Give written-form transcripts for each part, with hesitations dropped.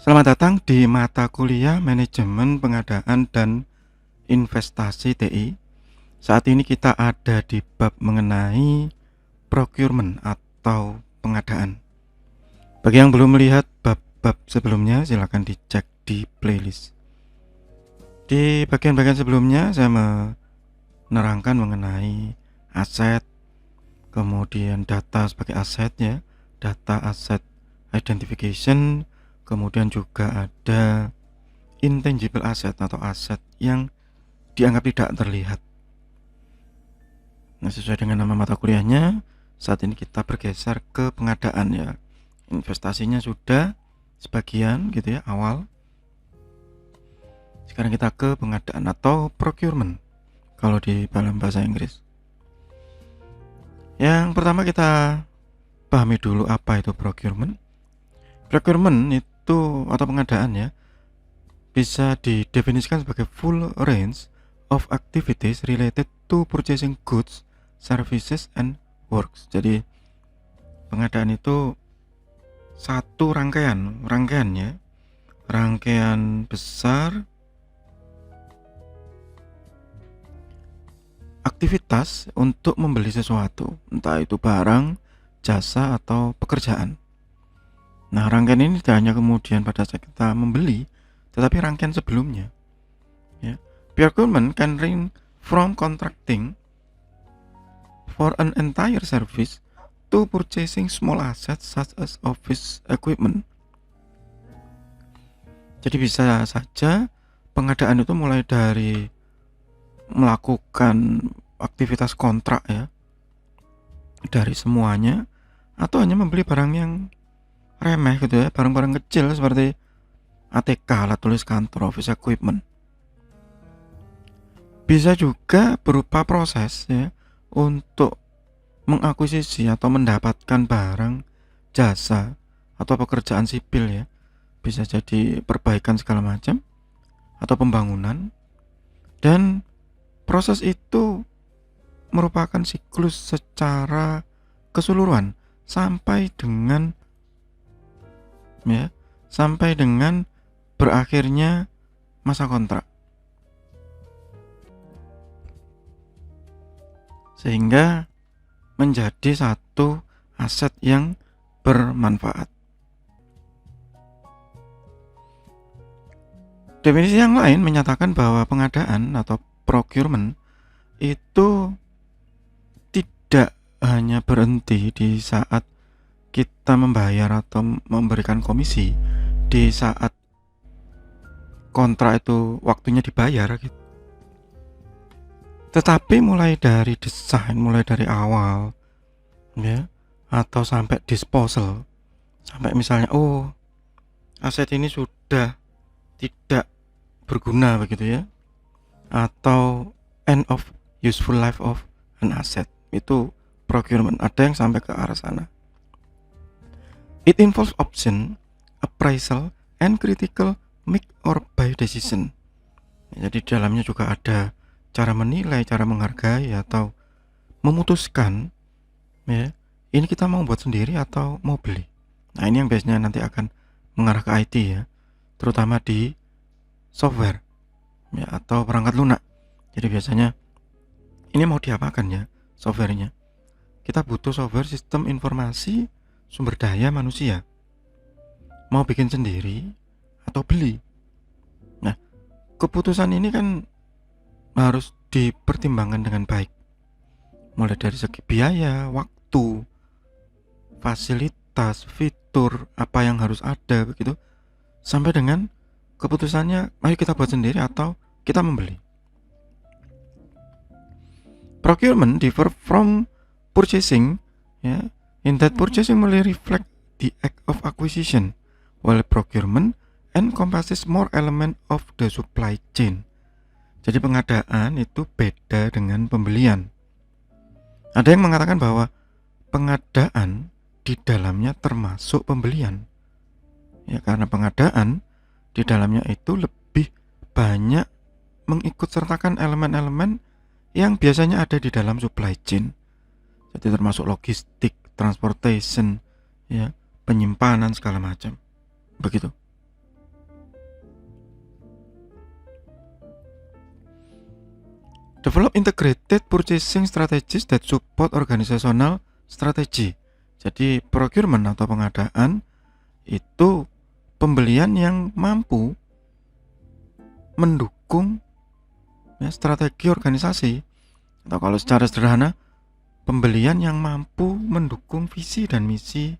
Selamat datang di mata kuliah Manajemen Pengadaan dan Investasi TI. Saat ini kita ada di bab mengenai procurement atau pengadaan. Bagi yang belum melihat bab-bab sebelumnya, silakan dicek di playlist. Di bagian-bagian sebelumnya saya menerangkan mengenai aset, kemudian data sebagai aset ya, data asset identification, kemudian juga ada intangible asset atau aset yang dianggap tidak terlihat. Nah, sesuai dengan nama mata kuliahnya, saat ini kita bergeser ke pengadaan ya. Investasinya sudah sebagian gitu ya, awal. Sekarang kita ke pengadaan atau procurement kalau di dalam bahasa Inggris. Yang pertama kita pahami dulu apa itu procurement. Procurement itu atau pengadaan ya, bisa didefinisikan sebagai full range of activities related to purchasing goods, services, and works. Jadi pengadaan itu satu rangkaian ya, rangkaian besar aktivitas untuk membeli sesuatu, entah itu barang, jasa, atau pekerjaan. Nah, rangkaian ini tidak hanya kemudian pada saat kita membeli, tetapi rangkaian sebelumnya ya. Procurement can range from contracting for an entire service to purchasing small assets such as office equipment. Jadi bisa saja pengadaan itu mulai dari melakukan aktivitas kontrak ya, dari semuanya, atau hanya membeli barang yang remeh gitu ya, barang-barang kecil seperti ATK, alat tulis kantor, office equipment. Bisa juga berupa proses ya untuk mengakuisisi atau mendapatkan barang, jasa, atau pekerjaan sipil ya. Bisa jadi perbaikan segala macam atau pembangunan. Dan proses itu merupakan siklus secara keseluruhan sampai dengan berakhirnya masa kontrak. Sehingga menjadi satu aset yang bermanfaat. Definisi yang lain menyatakan bahwa pengadaan atau procurement itu tidak hanya berhenti di saat kita membayar atau memberikan komisi, di saat kontrak itu waktunya dibayar gitu. Tetapi mulai dari desain, mulai dari awal ya, atau sampai disposal, sampai misalnya aset ini sudah tidak berguna begitu ya, atau end of useful life of an asset, itu procurement. Ada yang sampai ke arah sana. It involves option, appraisal, and critical make or buy decision. Jadi di dalamnya juga ada cara menilai, cara menghargai atau memutuskan ya, ini kita mau buat sendiri atau mau beli. Nah, ini yang biasanya nanti akan mengarah ke IT ya, terutama di software ya, atau perangkat lunak. Jadi biasanya ini mau diapakan ya softwarenya. Kita butuh software sistem informasi sumber daya manusia. Mau bikin sendiri atau beli. Nah, keputusan ini kan harus dipertimbangkan dengan baik. Mulai dari segi biaya, waktu, fasilitas, fitur, apa yang harus ada begitu, sampai dengan keputusannya ayo kita buat sendiri atau kita membeli. Procurement differ from purchasing ya, in that purchasing merely reflect the act of acquisition, while procurement encompasses more element of the supply chain. Jadi pengadaan itu beda dengan pembelian. Ada yang mengatakan bahwa pengadaan di dalamnya termasuk pembelian. Ya, karena pengadaan di dalamnya itu lebih banyak mengikut sertakan elemen-elemen yang biasanya ada di dalam supply chain. Jadi termasuk logistik, transportation, ya, penyimpanan segala macam. Begitu. Develop integrated purchasing strategies that support organizational strategy. Jadi procurement atau pengadaan itu pembelian yang mampu mendukung strategi organisasi, atau kalau secara sederhana pembelian yang mampu mendukung visi dan misi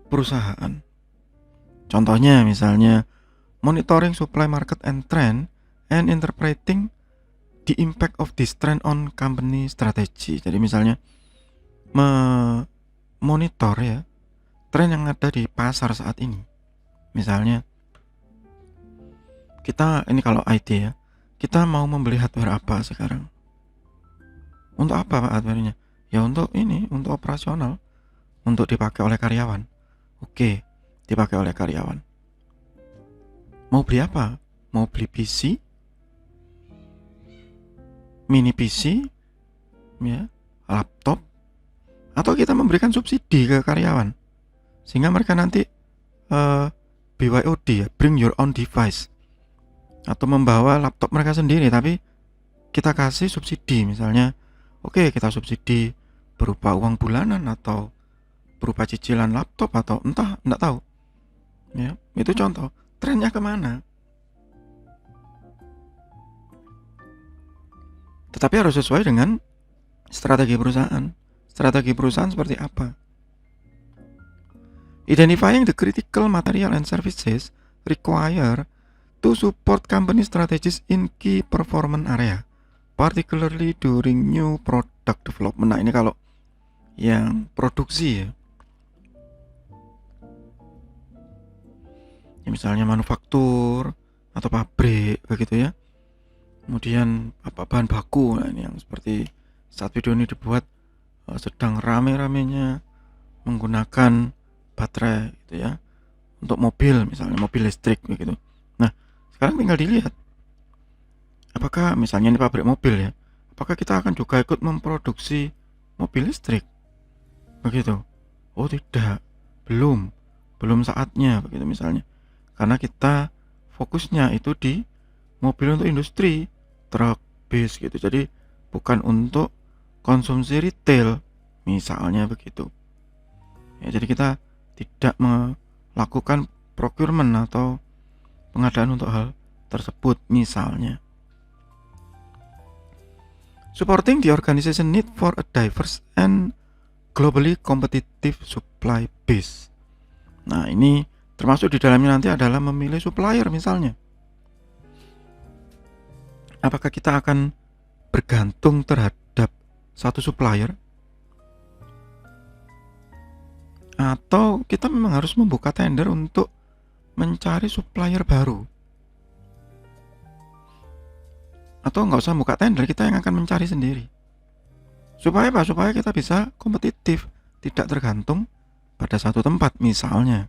perusahaan. Contohnya misalnya monitoring supply market and trend and interpreting the impact of this trend on company strategy. Jadi misalnya memonitor ya tren yang ada di pasar saat ini. Misalnya kita ini kalau IT ya, kita mau membeli hardware apa sekarang? Untuk apa Pak hardware-nya? Ya untuk ini, untuk operasional, untuk dipakai oleh karyawan. Oke, dipakai oleh karyawan. Mau beli apa? Mau beli PC, mini PC, ya, laptop, atau kita memberikan subsidi ke karyawan sehingga mereka nanti BYOD ya, bring your own device, atau membawa laptop mereka sendiri tapi kita kasih subsidi. Misalnya oke, kita subsidi berupa uang bulanan atau berupa cicilan laptop atau entah, enggak tahu ya. Itu contoh, trennya kemana, tetapi harus sesuai dengan strategi perusahaan. Strategi perusahaan seperti apa? Identifying the critical material and services required to support company strategies in key performance area, particularly during new product development. Nah ini kalau yang produksi ya, misalnya manufaktur atau pabrik begitu ya. Kemudian apa bahan baku, nah ini yang seperti saat video ini dibuat sedang rame-ramenya menggunakan baterai gitu ya untuk mobil, misalnya mobil listrik begitu. Nah sekarang tinggal dilihat apakah misalnya ini pabrik mobil ya, apakah kita akan juga ikut memproduksi mobil listrik begitu? Oh tidak, belum saatnya begitu misalnya, karena kita fokusnya itu di mobil untuk industri, truk, bis gitu. Jadi bukan untuk konsumsi retail misalnya begitu ya. Jadi kita tidak melakukan procurement atau pengadaan untuk hal tersebut. Misalnya supporting the organization need for a diverse and globally competitive supply base. Nah ini termasuk di dalamnya nanti adalah memilih supplier. Misalnya apakah kita akan bergantung terhadap satu supplier, atau kita memang harus membuka tender untuk mencari supplier baru, atau nggak usah buka tender, kita yang akan mencari sendiri. Supaya apa? Supaya kita bisa kompetitif, tidak tergantung pada satu tempat misalnya.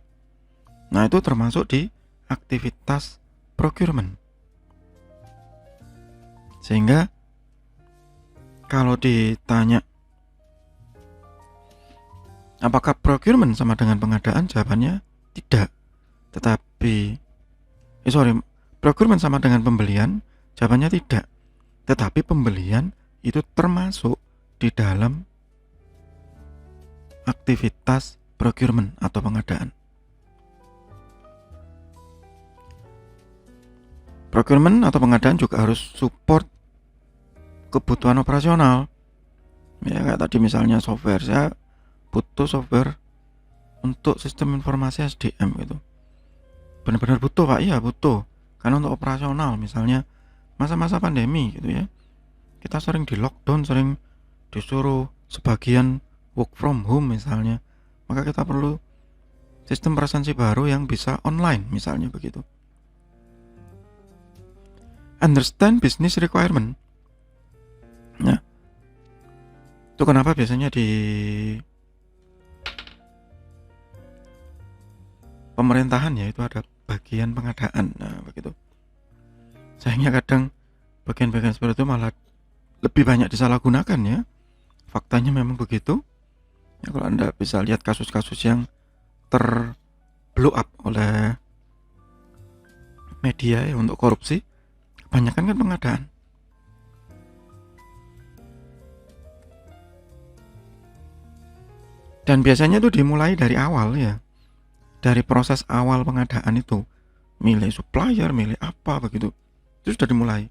Nah itu termasuk di aktivitas procurement. Sehingga kalau ditanya apakah procurement sama dengan pengadaan, jawabannya tidak. Tetapi procurement sama dengan pembelian, jawabannya tidak. Tetapi pembelian itu termasuk di dalam aktivitas procurement atau pengadaan. Procurement atau pengadaan juga harus support kebutuhan operasional. Ya kayak tadi misalnya software, saya butuh software untuk sistem informasi SDM gitu. Benar-benar butuh Pak? Iya butuh. Karena untuk operasional, misalnya masa-masa pandemi gitu ya, kita sering di lockdown, sering disuruh sebagian work from home misalnya, maka kita perlu sistem presensi baru yang bisa online misalnya begitu. Understand business requirement. Nah, itu kenapa biasanya di pemerintahan ya itu ada bagian pengadaan. Nah, begitu. Sayangnya kadang bagian-bagian seperti itu malah lebih banyak disalahgunakan ya. Faktanya memang begitu. Ya, kalau Anda bisa lihat kasus-kasus yang terblow up oleh media ya untuk korupsi, kebanyakan kan pengadaan. Dan biasanya itu dimulai dari awal ya, dari proses awal pengadaan itu, milih supplier, milih apa begitu, itu sudah dimulai.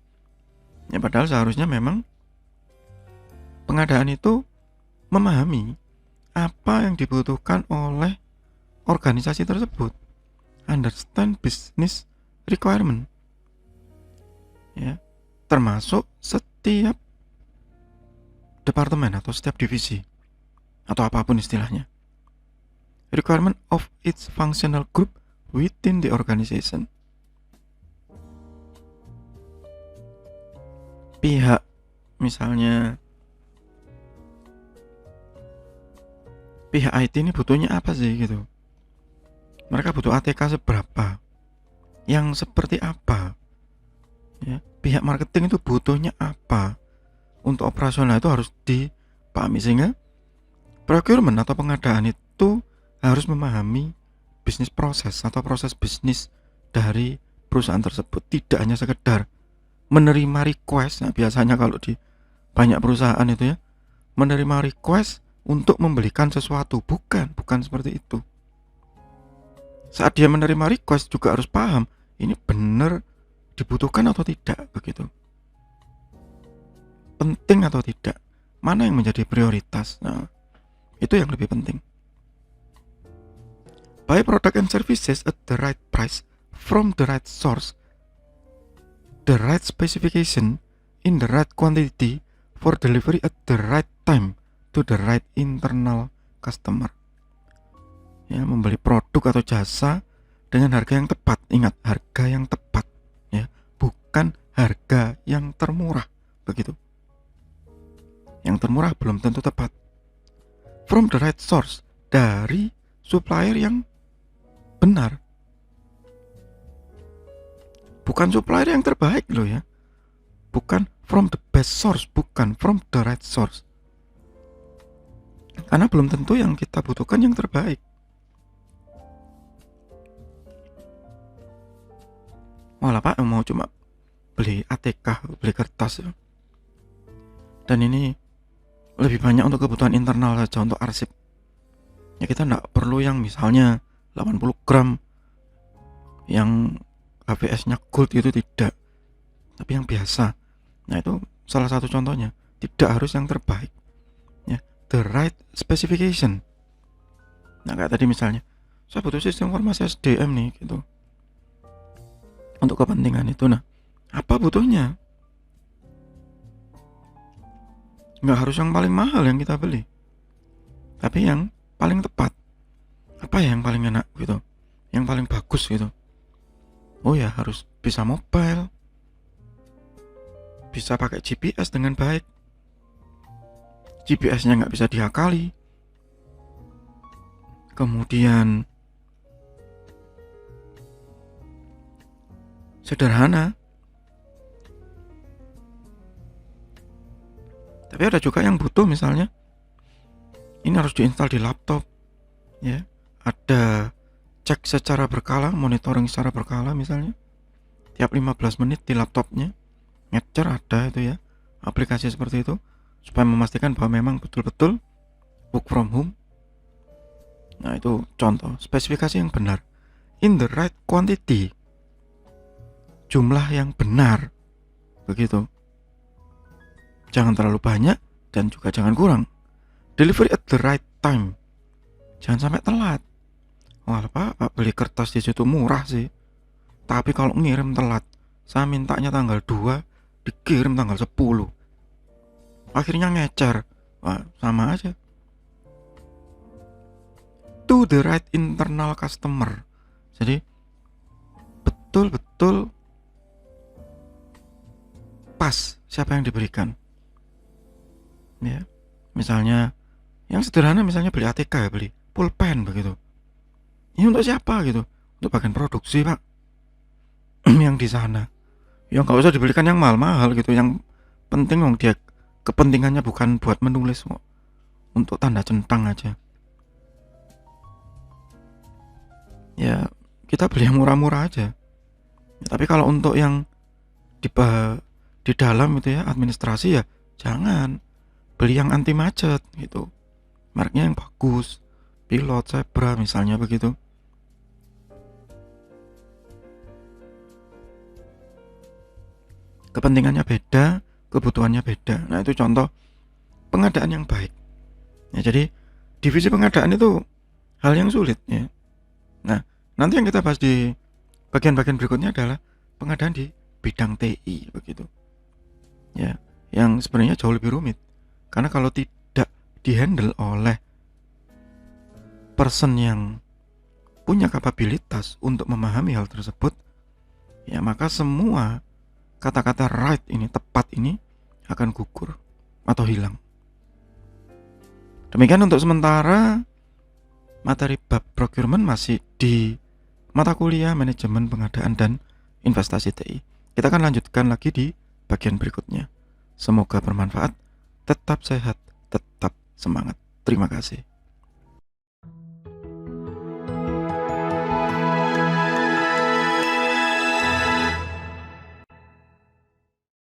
Ya padahal seharusnya memang pengadaan itu memahami apa yang dibutuhkan oleh organisasi tersebut, understand business requirement, ya, termasuk setiap departemen atau setiap divisi atau apapun istilahnya, requirement of its functional group within the organization. Pihak misalnya pihak IT ini butuhnya apa sih gitu, mereka butuh ATK seberapa, yang seperti apa ya. Pihak marketing itu butuhnya apa untuk operasional, itu harus dipahami, sehingga procurement atau pengadaan itu harus memahami bisnis proses atau proses bisnis dari perusahaan tersebut, tidak hanya sekedar menerima request. Nah biasanya kalau di banyak perusahaan itu ya, menerima request untuk membelikan sesuatu, bukan seperti itu. Saat dia menerima request juga harus paham ini benar dibutuhkan atau tidak begitu, penting atau tidak, mana yang menjadi prioritas. Nah itu yang lebih penting. Buy product and services at the right price from the right source, the right specification in the right quantity for delivery at the right time to the right internal customer. Ya, membeli produk atau jasa dengan harga yang tepat. Ingat, harga yang tepat ya, bukan harga yang termurah begitu. Yang termurah belum tentu tepat. From the right source, dari supplier yang benar, bukan supplier yang terbaik loh ya, bukan from the best source, bukan from the right source, karena belum tentu yang kita butuhkan yang terbaik. Malah Pak mau cuma beli ATK, beli kertas ya, dan ini lebih banyak untuk kebutuhan internal saja, untuk arsip ya. Kita enggak perlu yang misalnya 80 gram yang HVS nya gold, itu tidak, tapi yang biasa. Nah itu salah satu contohnya, tidak harus yang terbaik ya, the right specification. Nah kayak tadi misalnya saya butuh sistem informasi SDM nih gitu, untuk kepentingan itu. Nah apa butuhnya, nggak harus yang paling mahal yang kita beli, tapi yang paling tepat. Apa ya yang paling enak gitu, yang paling bagus gitu. Oh ya harus bisa mobile, bisa pakai GPS dengan baik, GPS nya nggak bisa diakali, kemudian sederhana. Tapi ada juga yang butuh misalnya ini harus diinstal di laptop ya, ada cek secara berkala, monitoring secara berkala misalnya tiap 15 menit di laptopnya, ngecer, ada itu ya aplikasi seperti itu, supaya memastikan bahwa memang betul-betul work from home. Nah itu contoh spesifikasi yang benar, in the right quantity, jumlah yang benar begitu, jangan terlalu banyak dan juga jangan kurang. Delivery at the right time, jangan sampai telat. Wah Pak beli kertas di situ murah sih, tapi kalau ngirim telat, saya mintanya tanggal 2 dikirim tanggal 10, akhirnya ngecer. Wah sama aja. To the right internal customer, jadi betul-betul pas siapa yang diberikan ya. Misalnya yang sederhana, misalnya beli ATK ya, beli pulpen begitu, ini untuk siapa gitu, untuk bagian produksi Pak yang di sana. Ya nggak usah dibelikan yang mahal-mahal gitu, yang penting dong dia kepentingannya bukan buat menulis kok, untuk tanda centang aja ya. Kita beli yang murah-murah aja ya, tapi kalau untuk yang di dalam itu ya, administrasi ya, jangan beli yang anti macet gitu, mereknya yang bagus, pilot, zebra misalnya begitu. Kepentingannya beda, kebutuhannya beda. Nah, itu contoh pengadaan yang baik. Ya, jadi divisi pengadaan itu hal yang sulit ya. Nah, nanti yang kita bahas di bagian-bagian berikutnya adalah pengadaan di bidang TI begitu. Ya, yang sebenarnya jauh lebih rumit. Karena kalau tidak dihandle oleh person yang punya kapabilitas untuk memahami hal tersebut, ya maka semua kata-kata right ini, tepat ini akan gugur atau hilang. Demikian untuk sementara materi bab procurement masih di mata kuliah manajemen pengadaan dan investasi TI. Kita akan lanjutkan lagi di bagian berikutnya. Semoga bermanfaat, tetap sehat, tetap semangat. Terima kasih.